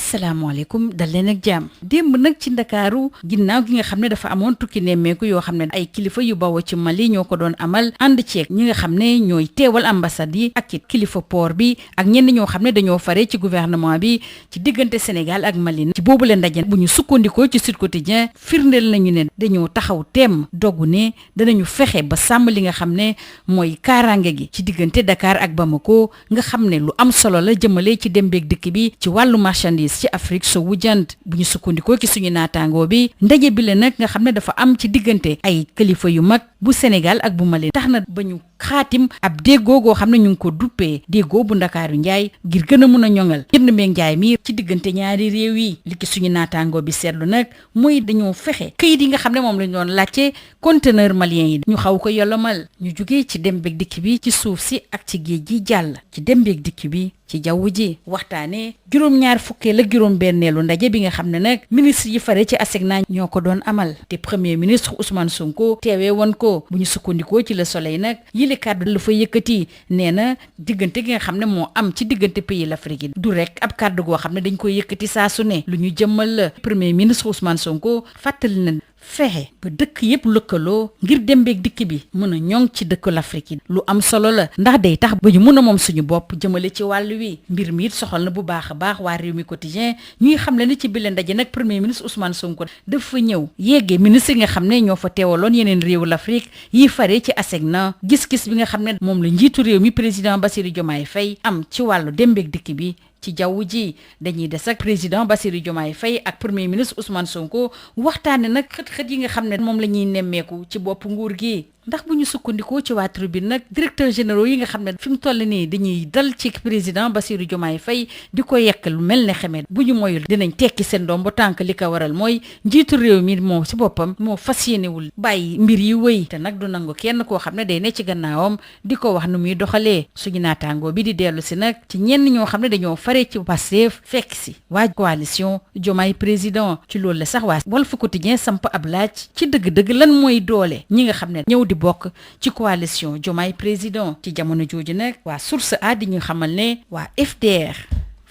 asalaamaaleykum dal leen ak jàmm démb nag ci ndakaaru ginnaaw gi nga xam ne dafa amoon tukki nemmeeku yoo xam ne ay kilifa yu bawoo ci Mali ñoo ko doon amal ànd ceeg ñi nga xam ne ñooy teewal ambassade yi ak it kilifa port bi ak ñenn ñoo xam ne dañoo fare ci gouvernement bi ci diggante Sénégal ak Mali. ci boobu leen ndaje bu ñu sukkandikoo ci Sud Quotidien firndeel nañu ne dañoo taxaw teem dogu ne danañu fexe ba sàmm li nga xam ne mooy kaaraange gi ci diggante Dakar ak Bamako nga xam ne lu am solo la jëmale ci dem beeg dikk bi ci wàllu marchandise ci Afrique sowu jant. bu ñu sukkandikoo ci suñu naataangoo bi ndaje bi la nag nga xam ne dafa am ci diggante ay kilifa yu mag bu Sénégal ak bu Mali tax na ba ñu xaatim ab déggoo goo xam ne ñu ngi ko duppee déggoo bu Ndakaaru Njaay ngir gën a mun a ñoŋal jënd meeg njaay mi ci diggante ñaari réew yi. li ki suñu naataangoo bi seetlu nag muy dañoo fexe këyit yi nga xam ne moom lañ doon laajte conteneur malien yi ñu xaw ko yolomal ñu jugee ci dem beeg dikk bi ci suuf si ak ci géej gi jàll ci dem beeg dikk bi ci jaww ji waxtaanee juróom-ñaar fukkeel ak juróom-benneelu ndaje bi nga xam ne nag ministre yi fare ci ASECNA ñoo ko doon amal te premier ministre Ousmane Sonko teewee woon ko. bu ñu sukkandikoo ci Le Soleil nag yile kàddu la fa yëkkati nee na diggante gi nga xam ne moo am ci diggante pays l'Afrique yi du rek ab kàddu goo xam ne dañ koy yëkkati saa su ne lu ñu jëmmal la. premier ministre Ousmane Sonko fàttali na fexe ba dëkk yëpp lëkkaloo ngir dem beeg dikk bi mën a ñoŋ ci dëkku l'Afrique yi lu am solo la ndax day tax ba ñu mun a moom suñu bopp jëmale ci wàllu wi. mbir mi it soxal na bu baax a baax waa Rewmi Quotidien ñuy xam le ni ci bile ndaje nag premier ministre Ousmane Sonko dafa ñëw yeggee ministre yi nga xam ne ñoo fa teewaloon yeneen réewu l'Afrique yi fare ci ASECNA gis-gis bi nga xam ne moom la njiitu réew mi président Bassirou Diomaye Faye am ci wàllu dem beeg dikk bi ci jaww ji. dañuy des ak président Bassirou Diomaye Faye ak premier ministre Ousmane Sonko waxtaane nag xët-xët yi nga xam ne moom la ñuy nemmeeku ci bopp nguur gi. ndax bu ñu sukkandikoo ci waa Tribune nag directeur généraux yi nga xam ne fi mu toll nii dañuy dal ci président Bassirou Diomaye Faye di ko yekk lu mel ne xemet bu ñu moyul dinañ tekki seen doom ba tànk li ko waral mooy njiitu réew mi moom si boppam moo fas yéenewul bàyyi mbir yi wëy te nag du nangu kenn koo xam ne day ne ci gannaawam di ko wax nu muy doxalee. suñu naataangoo bi di dellu si nag ci ñenn ñoo xam ne dañoo fare ci Pastef fekk si waa coalition Diomaye président ci loolu la sax waa Walf Quotidien samp ab laaj ci dëgg-dëgg lan mooy doole ñi nga xam ne ñëw di bokk ci coalition Diomaye président. ci jamono jooju nag waa Source A di ñu xamal ne waa FDR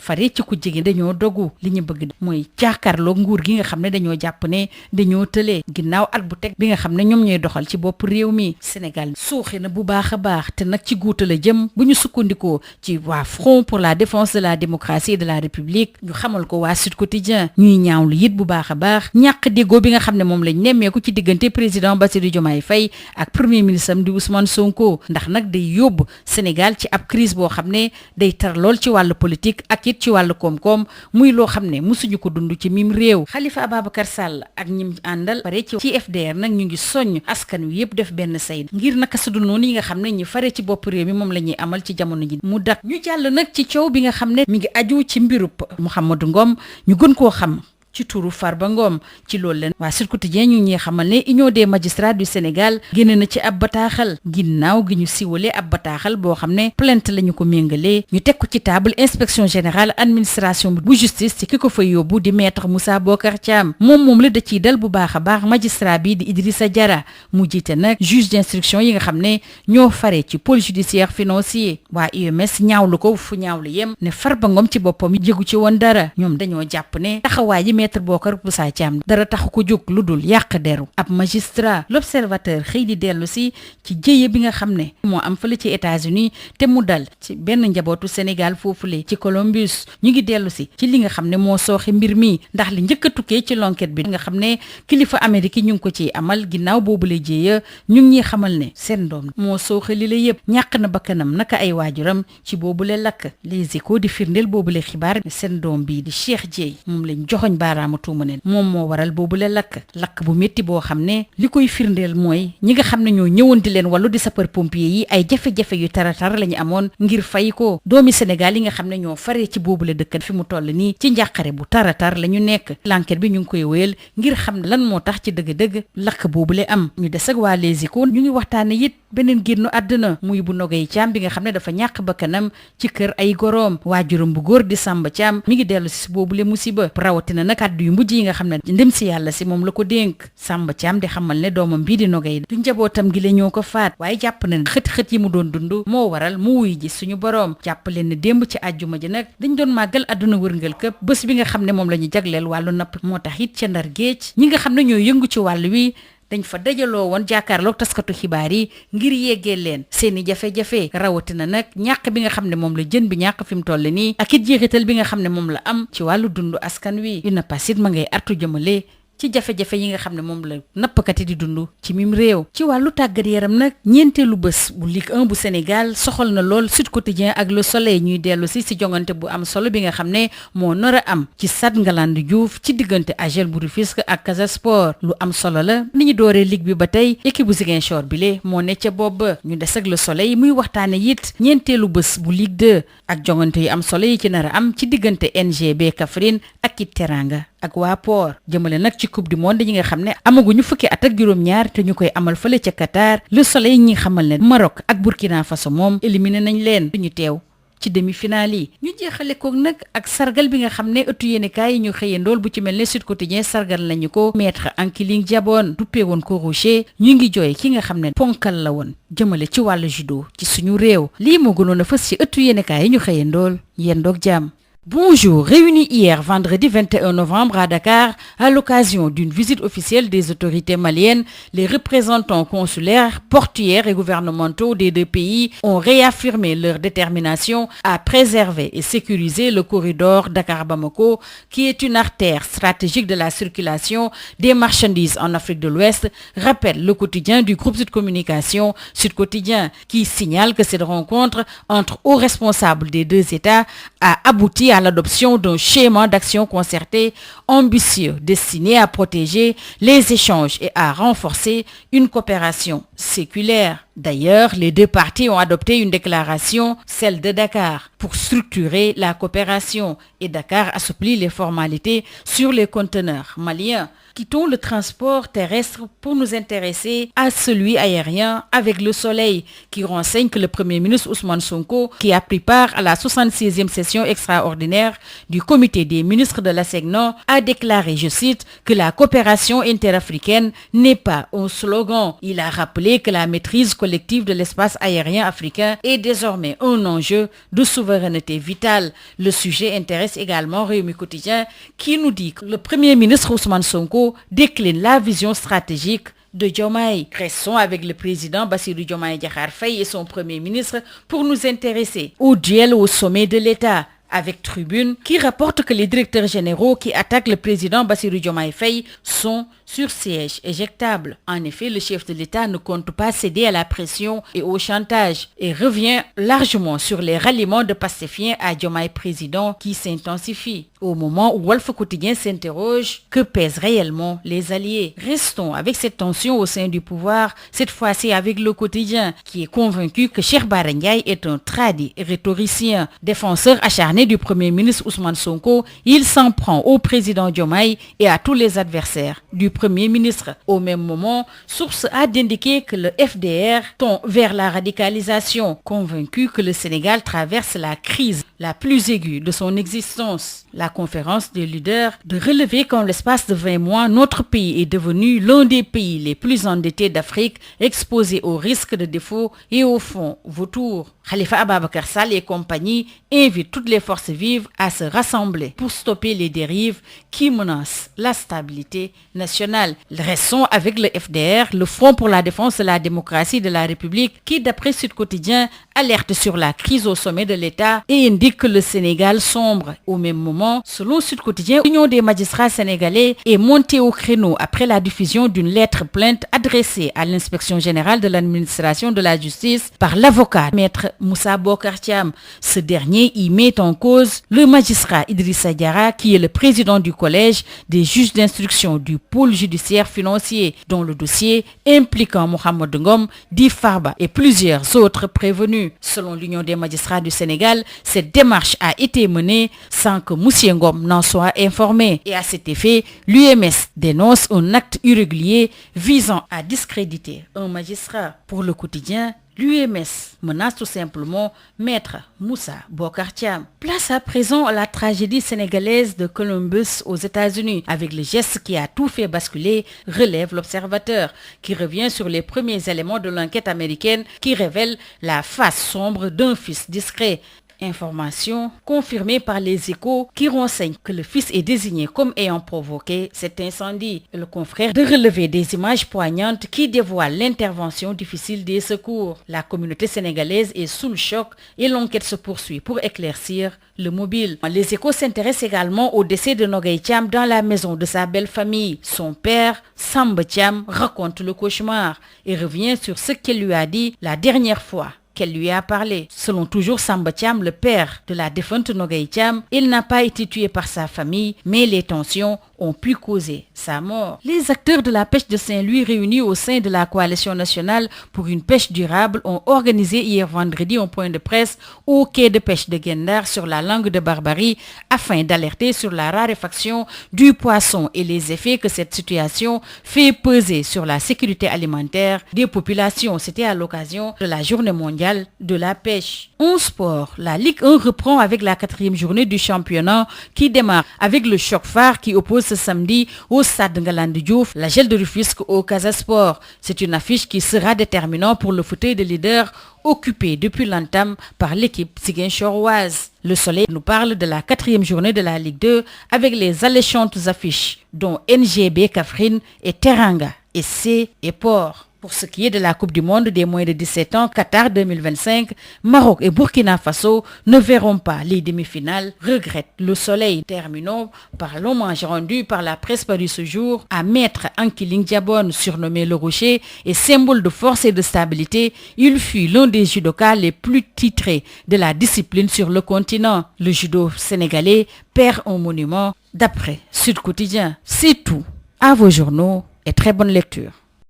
fare ci ku jege dañoo dogu li ñu bëgg mooy jàkkaarloo nguur gi nga xam ne dañoo jàpp ne dañoo tëlee ginnaaw at bu teg bi nga xam ne ñoom ñooy doxal ci bopp réew mi. Sénégal suuxi na bu baax a baax te nag ci guuta la jëm bu ñu sukkandikoo ci waa Front pour la défense de la démocratie et de la République ñu xamal ko waa Sud Quotidien ñuy ñaawlu it bu baax a baax ñàkk déggoo bi nga xam ne moom lañ nemmeeku ci diggante président Bassirou Diomaye Faye ak premier ministre am di Ousmane Sonko ndax nag day yóbbu Sénégal ci ab crise boo xam ne day tar lool ci wàllu politique ak ci wàllu koom-koom muy loo xam ne musuñu ko dund ci mim réew. Khalifa Ababacar Sall ak ñim àndal pare ci FDR nag ñu ngi soññ askan wi yëpp def benn say ngir naka su dul noonu yi nga xam ne ñi fare ci bopp réew mi moom la ñuy amal ci jamono ji mu dak ñu jàll nag ci coow bi nga xam ne mi ngi aju ci mbirub Mouhamadou Ngom ñu gën koo xam ci turu Farba Ngom ci loolu leen waa Sud Quotidien ñu ñuy xamal ne Union des magistrats du Sénégal génne na ci ab bataaxal ginnaaw gi ñu siwalee ab bataaxal boo xam ne plainte la ñu ko méngalee ñu teg ko ci table inspection générale administration bu justice ci ki ko fa yóbbu di maître Moussa Bocar Thiam moom la da ciy dal bu baax a baax magistrat bi di Idrissa Diarra mu jiite nag juge d'instruction yi nga xam ne ñoo fare ci pôle judiciaire financier. waa UMS ñaawlu ko fu ñaawlu yem ne Farba Ngom ci boppam jégu ci woon dara ñoom dañoo jàpp ne taxawaay yi maître Bocar Moussa Thiam dara taxu ko jóg lu dul yàq deru ab magistrat. L'Observateur xëy di dellu si ci jëye bi nga xam ne moo am fële ci États-Unis te mu dal ci benn njabootu Sénégal foofule ci Columbus ñu ngi dellu si ci li nga xam ne moo sooxe mbir mi ndax li njëkk a tukkee ci l'enquête bi nga xam ne kilifa Amérique ñu ngi ko ci amal ginnaaw boobule jëye ñu ngi ñuy xamal ne seen doom moo sooxe li la yëpp ñàkk na bakkanam naka ay waajuram ci boobule lakk. Les Échos di firndeel boobule xibaar seen doom bii di Cheikh Dieye moom lañ joxoñ baaraamu tuuma ne moom moo waral boobule lakk bu métti boo xam ne li koy firndeel mooy ñi nga xam ne ñoo ñëwoon di leen wàllu di sapeur pompier yi ay jafe-jafe yu taratar la ñu amoon ngir fay ko doomi Sénégal yi nga xam ne ñoo faree ci boobule dëkk fi mu toll nii ci njàqare bu taratar la ñu nekk. l'enquête bi ñu ngi koy wéyal ngir xam lan moo tax ci dëgg-dëgg lakk boobule am ñu des ak waa Les Échos ñu ngi waxtaane it beneen génnu àdduna muy bu Nogay Thiam bi nga xam ne dafa ñàkk bakkanam ci kër ay goroom waajuram bu góor di Samba Thiam mi ngi dellu si boobule musiba rawatina nag kàddu yu mujj yi nga xam ne ndem si yàlla si moom la ko dénk Samba Thiam di xamal ne doomam bii di Nogay du njabootam gi la ñoo ko faat waaye jàpp na ne xët-xët yi mu doon dund moo waral mu wuy ji suñu boroom jàpp leen ne démb ci àjjuma ji nag dañ doon màggal àdduna wërngal këpp bés bi nga xam ne moom la ñu jagleel wàllu napp moo tax it ca Ndar géej ñi nga xam ne ñoo yëngu ci wàll wi dañ fa dajaloo woon jàkkaarloog taskatu xibaar yi ngir yeggee leen seeni jafe-jafe rawatina nag ñàkk bi nga xam ne moom la jën bi ñàkk fi mu toll nii ak it jeexital bi nga xam ne moom la am ci wàllu dundu askan wi dina pasit ma ngay artu jëmale ci jafe-jafe yi nga xam ne moom la nappkat yi di dund ci mim réew ci wàllu tàggat yaram nag ñeenteelu bés bu Ligue 1 bu Sénégal soxal na lool Sud Quotidien ak Le Soleil ñuy dellu si jongante bu am solo bi nga xam ne moo nar a am ci Stade Ngalandou Diouf ci diggante AGEL bu Rufisque ak Casa Sport lu am solo la ni ñu dooree ligue bi ba tey équipe bu Ziguinchor bile moo ne ca bopp ba ñu des ak Le Soleil muy waxtaane it ñeenteelu bés bu Ligue 2 ak jongante yu am solo yi ci nar a am ci diggante NGB Kaffrine ak it Teranga ak waa Port jëmale nag ci coupe du monde yi nga xam ne amaguñu fukki at ak juróom-ñaar te ñu koy amal fële ca Qatar Le Soleil ñi xamal ne Maroc ak Burkina Faso moom éliminé nañ leen duñu teew ci demi-finale yi ñu jeexale ko nag ak sargal bi nga xam ne ëttu yéenekaay yi ñu xëyandool bu ci mel ne Sud Quotidien sargal lañu ko maître Ankiling Diabone duppee woon ko Rocher ñu ngi jooy ki nga xam ne ponkal la woon jëmale ci wàllu judo ci suñu réew lii moo gënoon a fës ci ëttu yéenekaay yi ñu xëyandool yendoog jàmm. Bonjour, réunis hier vendredi 21 novembre à Dakar à l'occasion d'une visite officielle des autorités maliennes, les représentants consulaires, portuaires et gouvernementaux des deux pays ont réaffirmé leur détermination à préserver et sécuriser le corridor Dakar-Bamako, qui est une artère stratégique de la circulation des marchandises en Afrique de l'Ouest, rappelle le quotidien du groupe Sud Communication, Sud Quotidien, qui signale que cette rencontre entre hauts responsables des deux États a abouti à l'adoption d'un schéma d'action concerté ambitieux destiné à protéger les échanges et à renforcer une coopération séculaire. D'ailleurs, les deux parties ont adopté une déclaration, celle de Dakar, pour structurer la coopération et Dakar assouplit les formalités sur les conteneurs maliens. Quittons le transport terrestre pour nous intéresser à celui aérien avec Le Soleil qui renseigne que le Premier ministre Ousmane Sonko, qui a pris part à la 66e session extraordinaire du comité des ministres de l'ASECNA, a déclaré, je cite, que la coopération interafricaine n'est pas un slogan. Il a rappelé que la maîtrise collective de l'espace aérien africain est désormais un enjeu de souveraineté vitale. Le sujet intéresse également Rewmi Quotidien qui nous dit que le Premier ministre Ousmane Sonko décline la vision stratégique de Diomaye. Restons avec le président Bassirou Diomaye Diakhar Faye et son premier ministre pour nous intéresser au duel au sommet de l'État. Avec Tribune qui rapporte que les directeurs généraux qui attaquent le président Bassirou Diomaye Faye sont sur siège éjectable. En effet, le chef de l'État ne compte pas céder à la pression et au chantage et revient largement sur les ralliements de pacifiens à Diomaye président qui s'intensifient. Au moment où Walf Quotidien s'interroge, que pèsent réellement les alliés? Restons avec cette tension au sein du pouvoir, cette fois-ci avec Le Quotidien qui est convaincu que Cheikh Bara Ndiaye est un tradi rhétoricien, défenseur acharné du Premier ministre Ousmane Sonko. Il s'en prend au président Diomaye et à tous les adversaires du Premier ministre. Au même moment, source a d'indiquer que le FDR tend vers la radicalisation, convaincu que le Sénégal traverse la crise la plus aiguë de son existence. La conférence des leaders de relever qu'en l'espace de 20 mois, notre pays est devenu l'un des pays les plus endettés d'Afrique, exposé au risque de défaut et au fonds vautour. Khalifa Ababacar Sall et compagnie invitent toutes les forces vives à se rassembler pour stopper les dérives qui menacent la stabilité nationale. Restons avec le FDR, le Front pour la défense de la démocratie de la République, qui d'après Sud Quotidien alerte sur la crise au sommet de l'État et indique que le Sénégal sombre. Au même moment, selon Sud Quotidien, l'Union des magistrats sénégalais est montée au créneau après la diffusion d'une lettre plainte adressée à l'inspection générale de l'administration de la justice par l'avocat maître Moussa Bokar Thiam. Ce dernier y met en cause le magistrat Idrissa Diarra, qui est le président du collège des juges d'instruction du pôle judiciaire financier, dont le dossier impliquant Mohamed Ngom, dit Farba et plusieurs autres prévenus. Selon l'Union des magistrats du Sénégal, cette démarche a été menée sans que Monsieur Ngom n'en soit informé. Et à cet effet, l'UMS dénonce un acte irrégulier visant à discréditer un magistrat. Pour le quotidien, l'UMS menace tout simplement Maître Moussa Bocar Thiam. Place à présent à la tragédie sénégalaise de Columbus aux États-Unis, avec le geste qui a tout fait basculer, relève l'Observateur, qui revient sur les premiers éléments de l'enquête américaine qui révèle la face sombre d'un fils discret. Information confirmée par les Échos qui renseignent que le fils est désigné comme ayant provoqué cet incendie. Le confrère de relever des images poignantes qui dévoilent l'intervention difficile des secours. La communauté sénégalaise est sous le choc et l'enquête se poursuit pour éclaircir le mobile. Les Échos s'intéressent également au décès de Nogay Thiam dans la maison de sa belle famille. Son père, Samba Thiam, raconte le cauchemar et revient sur ce qu'elle lui a dit la dernière fois qu'elle lui a parlé. Selon toujours Samba Thiam, le père de la défunte Nogay Thiam, il n'a pas été tué par sa famille, mais les tensions ont pu causer sa mort. Les acteurs de la pêche de Saint-Louis réunis au sein de la Coalition nationale pour une pêche durable ont organisé hier vendredi un point de presse au quai de pêche de Guet-Ndar sur la langue de Barbarie afin d'alerter sur la raréfaction du poisson et les effets que cette situation fait peser sur la sécurité alimentaire des populations. C'était à l'occasion de la journée mondiale de la pêche. En sport, la Ligue 1 reprend avec la 4e journée du championnat qui démarre avec le choc phare qui oppose ce samedi au stade Ngalandou Diouf, la Gel de Rufisque au Casa Sport. C'est une affiche qui sera déterminante pour le fauteuil de leader occupé depuis l'entame par l'équipe ziguinchoroise. Le Soleil nous parle de la 4e journée de la Ligue 2 avec les alléchantes affiches dont NGB Kaffrine et Teranga, SC et Port. Pour ce qui est de la Coupe du Monde des moins de 17 ans, Qatar 2025, Maroc et Burkina Faso ne verront pas les demi-finales, regrette le Soleil. Terminons par l'hommage rendu par la presse paru ce jour à Maître Ankiling Diabone, surnommé le Rocher et symbole de force et de stabilité. Il fut l'un des judokas les plus titrés de la discipline sur le continent. Le judo sénégalais perd un monument d'après Sud Quotidien. C'est tout. À vos journaux et très bonne lecture.